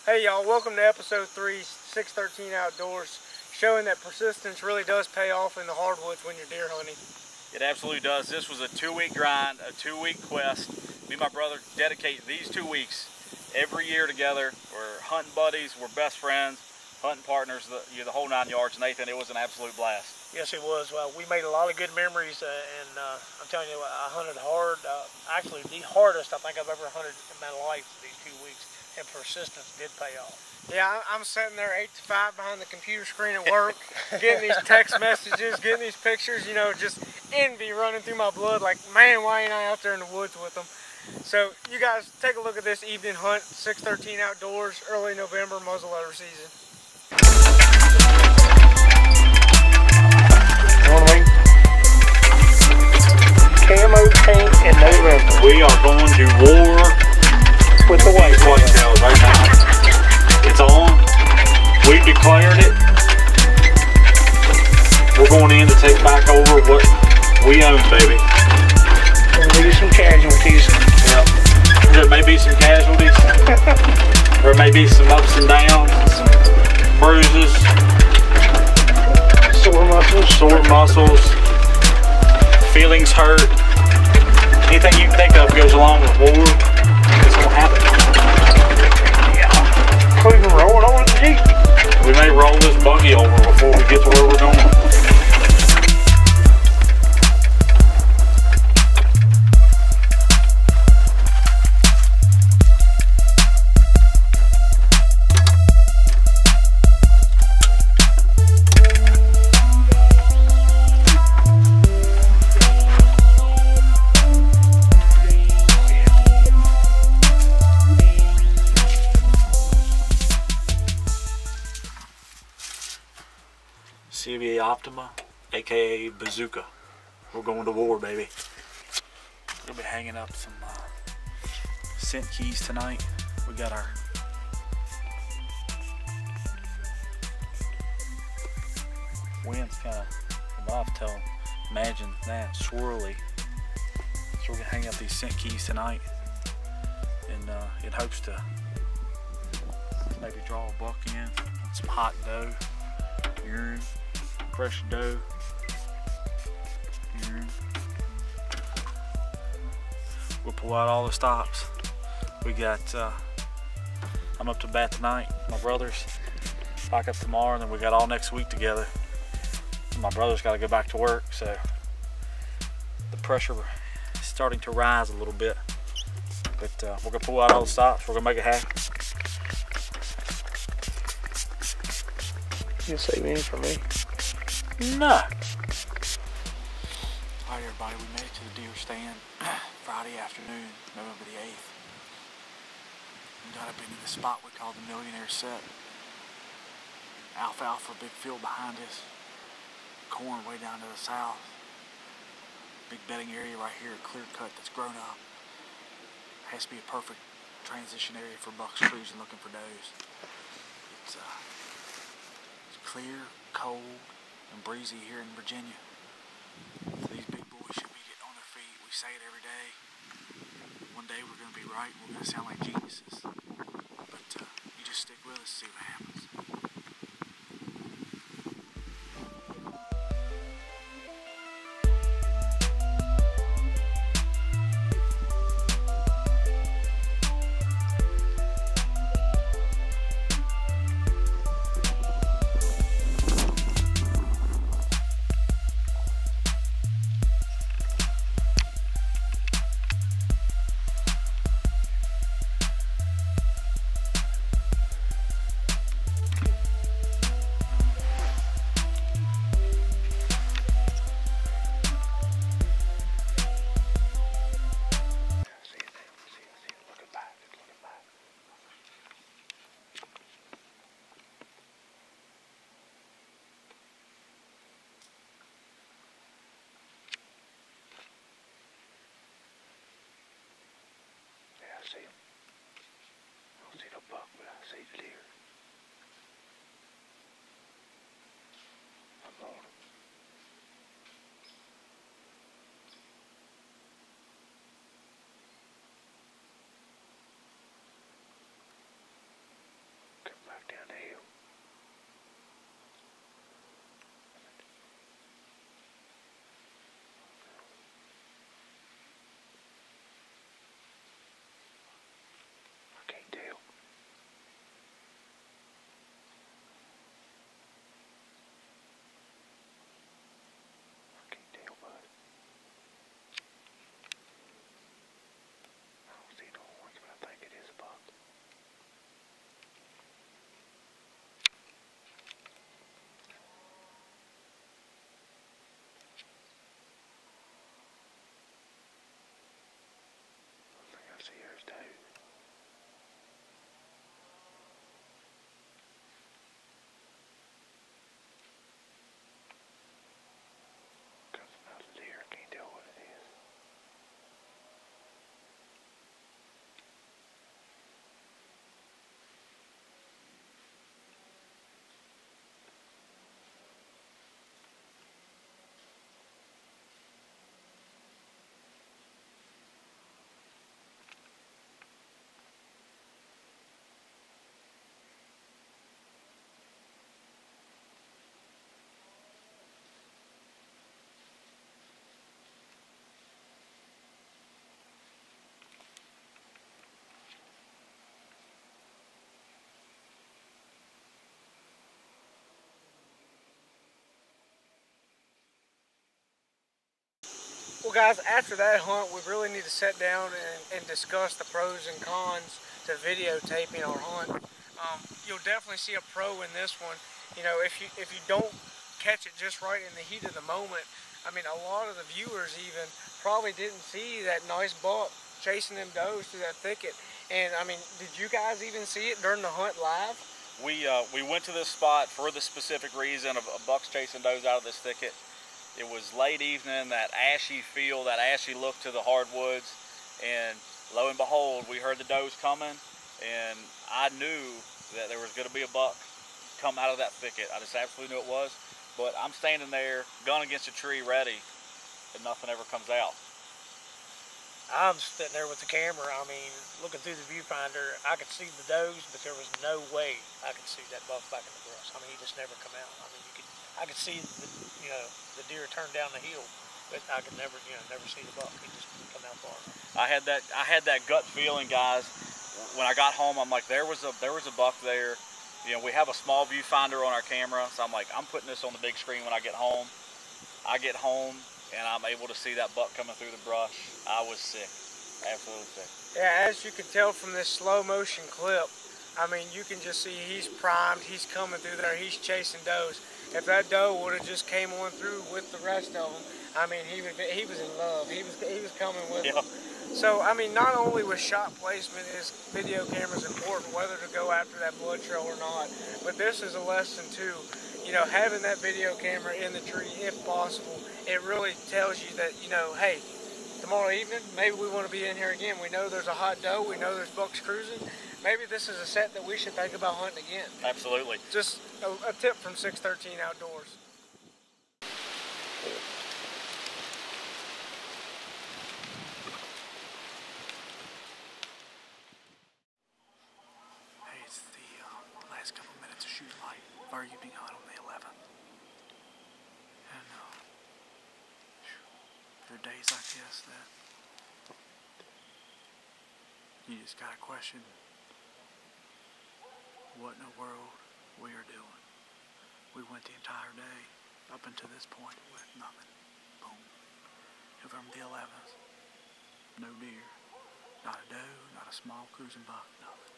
Hey y'all, welcome to episode 3, 613 Outdoors, showing that persistence really does pay off in the hardwoods when you're deer hunting. It absolutely does. This was a 2-week grind, a 2-week quest. Me and my brother dedicate these 2 weeks every year together. We're hunting buddies, we're best friends, hunting partners, the whole 9 yards. Nathan, it was an absolute blast. Yes, it was. Well, we made a lot of good memories, and I'm telling you, I hunted hard. Actually, the hardest I think I've ever hunted in my life these 2 weeks, and persistence did pay off. Yeah, I'm sitting there 8 to 5 behind the computer screen at work, getting these text messages, getting these pictures, you know, just envy running through my blood, like, man, why ain't I out there in the woods with them? So, you guys, take a look at this evening hunt, 613 Outdoors, early November, muzzleloader season. Camo paint in November. We are going to war with the whitetails right now. It's on. We've declared it. We're going in to take back over what we own, baby. There'll be some casualties. Yep. There may be some casualties. There may be some ups and downs, some bruises, sore muscles, feelings hurt. Anything you can think of goes along with war, it's gonna happen. Yeah. We can roll it over the Jeep. We may roll this buggy over before we get to where we're going. CVA Optima, aka Bazooka. We're going to war, baby. We'll be hanging up some scent keys tonight. We got our wind's kind of, from what I've imagine that, swirly. So we're gonna hang up these scent keys tonight, and in hopes to maybe draw a buck in on some hot doe, urine. Fresh doe. We'll pull out all the stops. We got, I'm up to bat tonight. My brother's back up tomorrow, and then we got all next week together. My brother's got to go back to work, so the pressure is starting to rise a little bit. But we're gonna pull out all the stops. We're gonna make it happen. You save any for me? No. Alright everybody, we made it to the deer stand Friday afternoon, November the 8th. We got up into the spot we call the Millionaire Set. Alfalfa, big field behind us. Corn way down to the south. Big bedding area right here, clear cut that's grown up. Has to be a perfect transition area for bucks cruising looking for does. It's clear, cold, and breezy here in Virginia. So these big boys should be getting on their feet. We say it every day. One day we're going to be right. We're going to sound like geniuses. But you just stick with us and see what happens. I see him. I don't see no buck, but I see the deer. I'm on him. Well, guys, after that hunt, we really need to sit down and discuss the pros and cons to videotaping our hunt. You'll definitely see a pro in this one. You know, if you don't catch it just right in the heat of the moment, I mean, a lot of the viewers even probably didn't see that nice buck chasing them does through that thicket. And I mean, did you guys even see it during the hunt live? We went to this spot for the specific reason of bucks chasing does out of this thicket. It was late evening, that ashy feel, that ashy look to the hardwoods, and lo and behold, we heard the does coming, and I knew that there was going to be a buck come out of that thicket. I just absolutely knew it was, but I'm standing there, gun against a tree, ready, and nothing ever comes out. I'm sitting there with the camera. I mean, looking through the viewfinder, I could see the does, but there was no way I could see that buck back in the brush. I mean, he just never come out. I mean, I could see the deer turn down the hill, but I could never see the buck. He just didn't come out far enough. I had that gut feeling, guys. When I got home, I'm like, there was a buck there. You know, we have a small viewfinder on our camera, so I'm like, I'm putting this on the big screen when I get home. I get home and I'm able to see that buck coming through the brush. I was sick, absolutely sick. Yeah, as you can tell from this slow motion clip, I mean, you can just see he's primed, he's coming through there, he's chasing does. If that doe would have just came on through with the rest of them, I mean, he was in love. He was coming with them. So, I mean, not only with shot placement is video cameras important, whether to go after that blood trail or not, but this is a lesson too. You know, having that video camera in the tree, if possible, it really tells you that, you know, hey, tomorrow evening, maybe we want to be in here again. We know there's a hot doe. We know there's bucks cruising. Maybe this is a set that we should think about hunting again. Absolutely. Just a tip from 613 Outdoors. Hey, it's the last couple minutes of shooting light of our evening hunt on the 11th. And there are days like this that you just gotta question what in the world we are doing. We went the entire day up until this point with nothing. Boom. November the 11th. No deer. Not a doe, not a small cruising buck, nothing.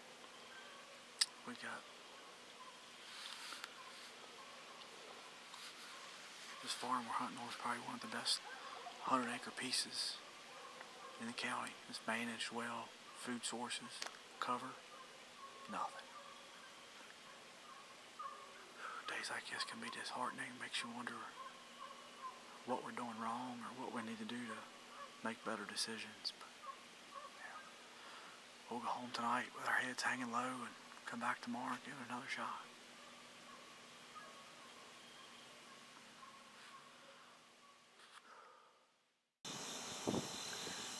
We got this farm we're hunting on is probably one of the best 100-acre pieces in the county. It's managed well, food sources, cover, nothing. Days like this can be disheartening, makes you wonder what we're doing wrong or what we need to do to make better decisions. But yeah, we'll go home tonight with our heads hanging low and come back tomorrow and give it another shot.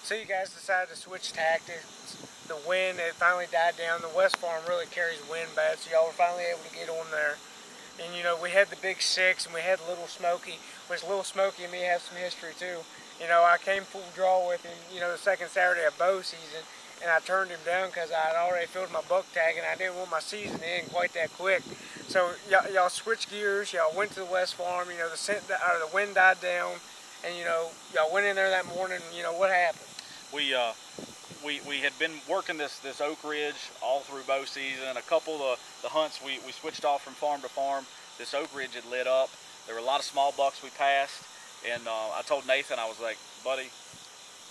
So you guys decided to switch tactics. The wind, it finally died down. The West Farm really carries wind bad, so y'all were finally able to get on there. And you know, we had the Big Six and we had Little Smoky, which Little Smoky and me have some history too. You know, I came full draw with him, you know, the second Saturday of bow season, and I turned him down because I had already filled my buck tag and I didn't want my season to end quite that quick. So y'all switched gears, y'all went to the West Farm, you know, the wind died down, and you know, y'all went in there that morning, and you know, what happened? We had been working this Oak Ridge all through bow season. A couple of the hunts we switched off from farm to farm. This Oak Ridge had lit up. There were a lot of small bucks we passed, and I told Nathan, I was like, buddy,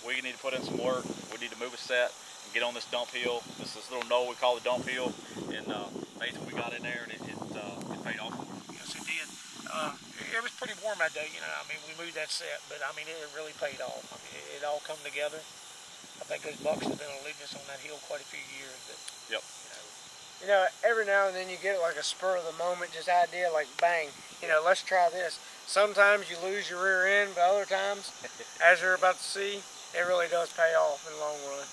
we need to put in some work. We need to move a set and get on this dump hill. This little knoll we call the dump hill. And Nathan, we got in there and it paid off. Yes, it did. It was pretty warm that day, you know. I mean, we moved that set, but I mean, it really paid off. I mean, it all come together. I think those bucks have been leading us on that hill quite a few years. But, yep. You know, every now and then you get like a spur of the moment, just idea, like bang, you know, let's try this. Sometimes you lose your rear end, but other times, as you're about to see, it really does pay off in the long run.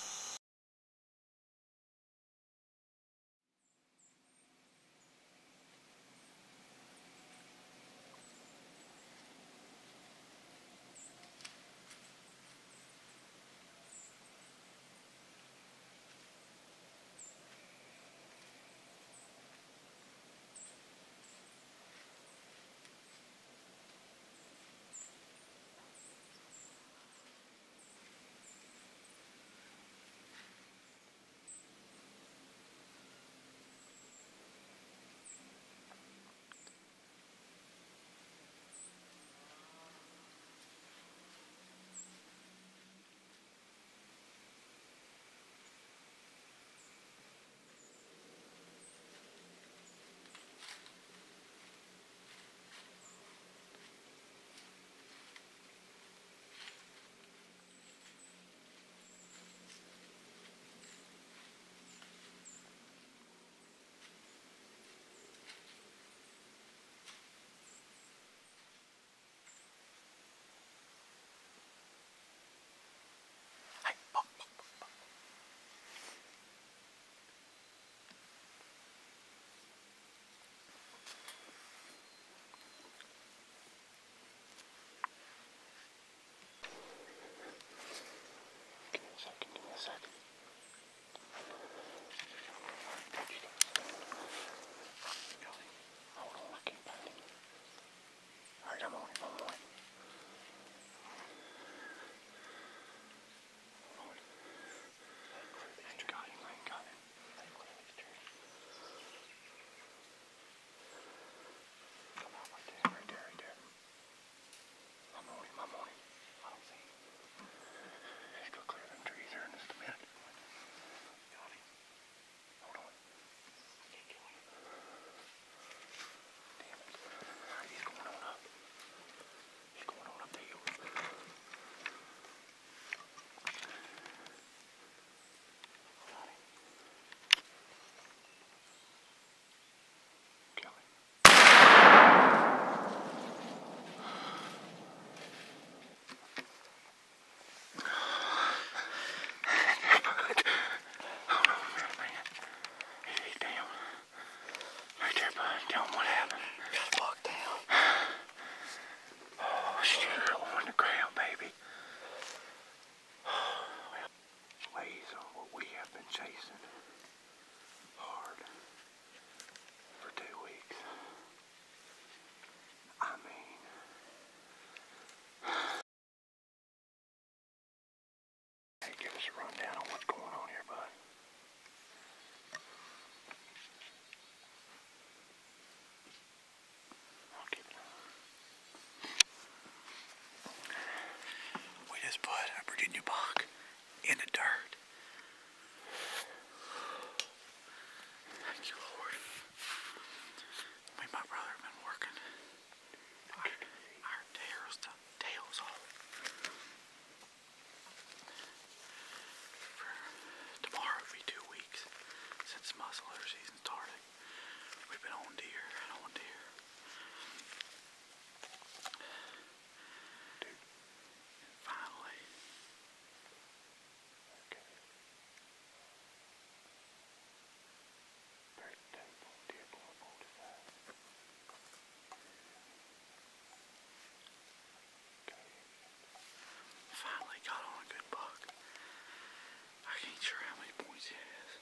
sure how many points he has.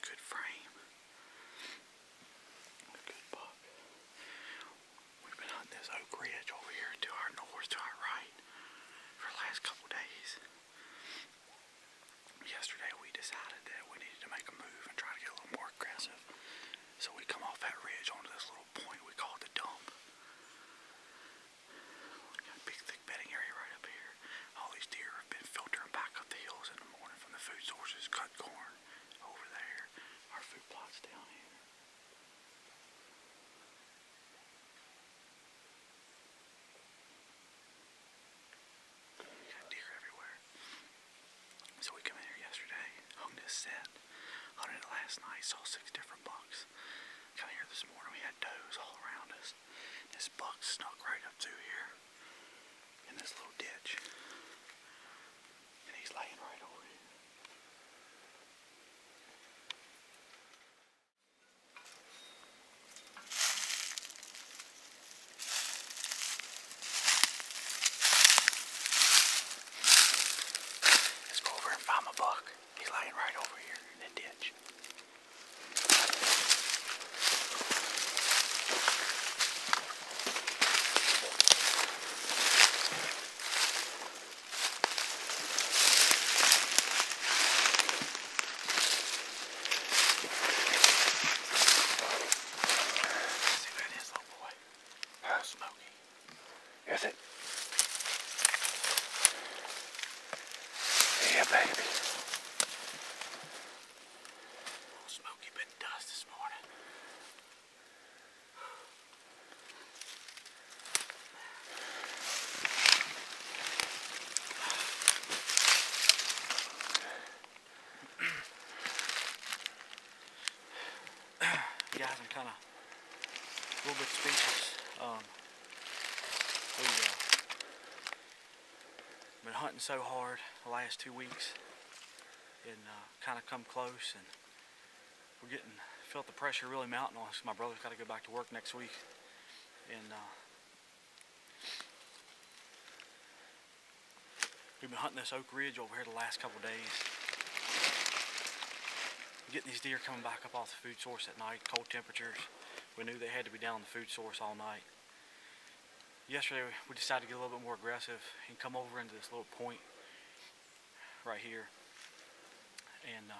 Good frame. A good buck. We've been hunting this Oak Ridge over here to our north, to our right, for the last couple days. Yesterday we decided that we needed to make a move and try to get a little more aggressive. So we come off that ridge onto this little point we call the dump. We got a big thick bedding area right up here. All these deer have been filtering back up the hills in the morning from the food sources, cut corn over there. Our food plot's down here. We got deer everywhere. So we come in here yesterday, hung this set, hunted it last night, saw 6 different bucks. Come here this morning, we had does all around us. This buck snuck right up through here in this little ditch. And he's laying right over here. Let's go over and find my buck. He's laying right over here in the ditch. See where it is, little boy. Oh, Smokey. Is it? Yeah, baby. Oh, Smokey bit dust this morning. Guys, I'm kind of a little bit speechless. We've been hunting so hard the last 2 weeks and kind of come close, and we're felt the pressure really mounting on us. My brother's got to go back to work next week, and we've been hunting this Oak Ridge over here the last couple of days. Getting these deer coming back up off the food source at night, cold temperatures. We knew they had to be down on the food source all night. Yesterday we decided to get a little bit more aggressive and come over into this little point right here, and a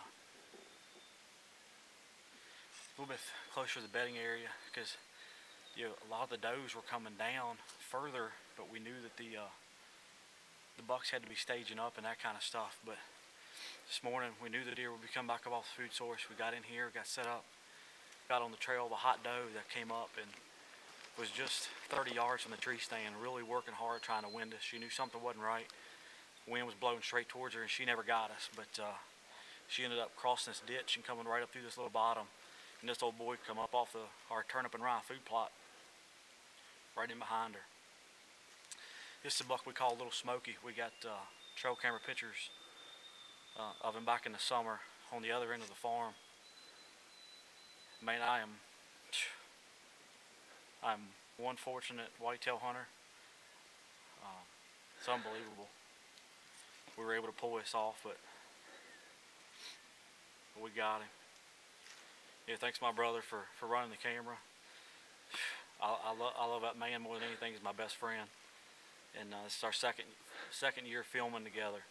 little bit closer to the bedding area, because a lot of the does were coming down further, but we knew that the bucks had to be staging up and that kind of stuff. But this morning we knew the deer would be coming back up off the food source. We got in here, got set up, got on the trail of a hot doe that came up and was just 30 yards from the tree stand, really working hard trying to wind us. She knew something wasn't right. Wind was blowing straight towards her and she never got us, but she ended up crossing this ditch and coming right up through this little bottom. And this old boy come up off our turnip and rye food plot right in behind her. This is a buck we call Little Smokey. We got trail camera pictures of him back in the summer on the other end of the farm. Man, I'm one fortunate whitetail hunter. It's unbelievable. We were able to pull this off, but we got him. Yeah, thanks to my brother for running the camera. I love that man more than anything. He's my best friend, and this is our second year filming together.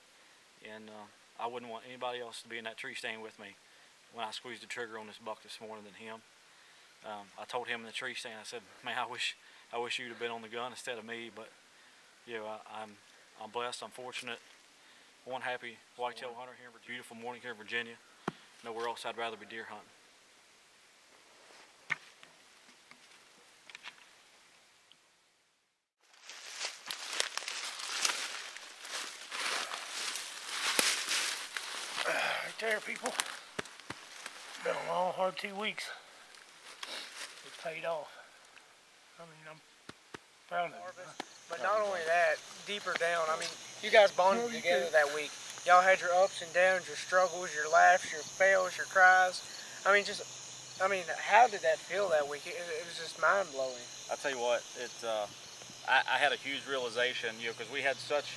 And I wouldn't want anybody else to be in that tree stand with me when I squeezed the trigger on this buck this morning than him. I told him in the tree stand, I said, man, I wish you'd have been on the gun instead of me. But I'm blessed, I'm fortunate. One happy whitetail hunter here in Virginia. Beautiful morning here in Virginia. Nowhere else I'd rather be deer hunting. Right there, people. It's been a long, hard 2 weeks. It paid off. I mean, I'm proud of it. But not only that, deeper down, I mean, you guys bonded together that week. Y'all had your ups and downs, your struggles, your laughs, your fails, your cries. I mean, how did that feel that week? It was just mind-blowing. I tell you what, I had a huge realization, because we had such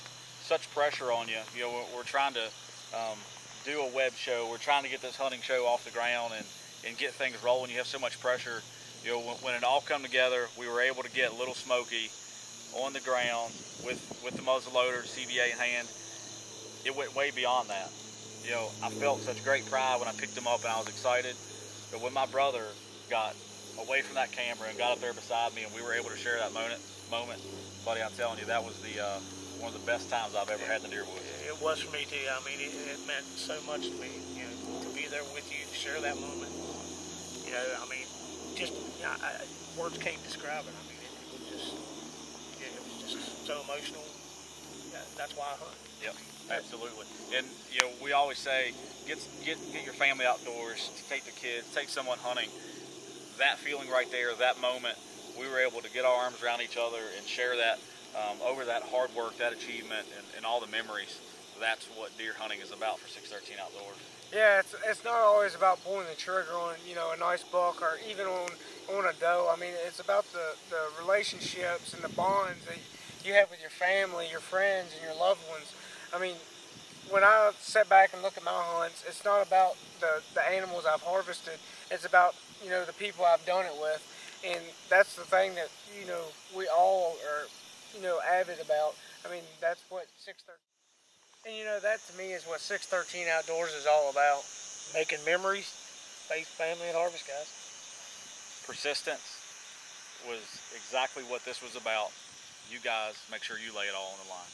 pressure on you. We're trying to do a web show. We're trying to get this hunting show off the ground and get things rolling. You have so much pressure. You know, when it all come together, we were able to get Little Smoky on the ground with the muzzle loader, CBA in hand. It went way beyond that. You know, I felt such great pride when I picked him up, and I was excited. But when my brother got away from that camera and got up there beside me, and we were able to share that moment, buddy, I'm telling you, that was the one of the best times I've ever had in the deer woods. It was for me too. I mean, it meant so much to me, you know, to be there with you, to share that moment. You know, I mean, just words can't describe it. I mean, it was just so emotional. Yeah, that's why I hunt. Yep, absolutely. And you know, we always say, get your family outdoors, take the kids, take someone hunting. That feeling right there, that moment, we were able to get our arms around each other and share that over that hard work, that achievement, and all the memories. That's what deer hunting is about for 613 Outdoors. Yeah, it's not always about pulling the trigger on, you know, a nice buck or even on a doe. I mean, it's about the relationships and the bonds that you have with your family, your friends, and your loved ones. I mean, when I sit back and look at my hunts, it's not about the animals I've harvested. It's about, you know, the people I've done it with. And that's the thing that, you know, we all are, you know, avid about. I mean, that's what 613, and you know, that to me is what 613 Outdoors is all about. Making memories, faith, family, and harvest, guys. Persistence was exactly what this was about. You guys make sure you lay it all on the line.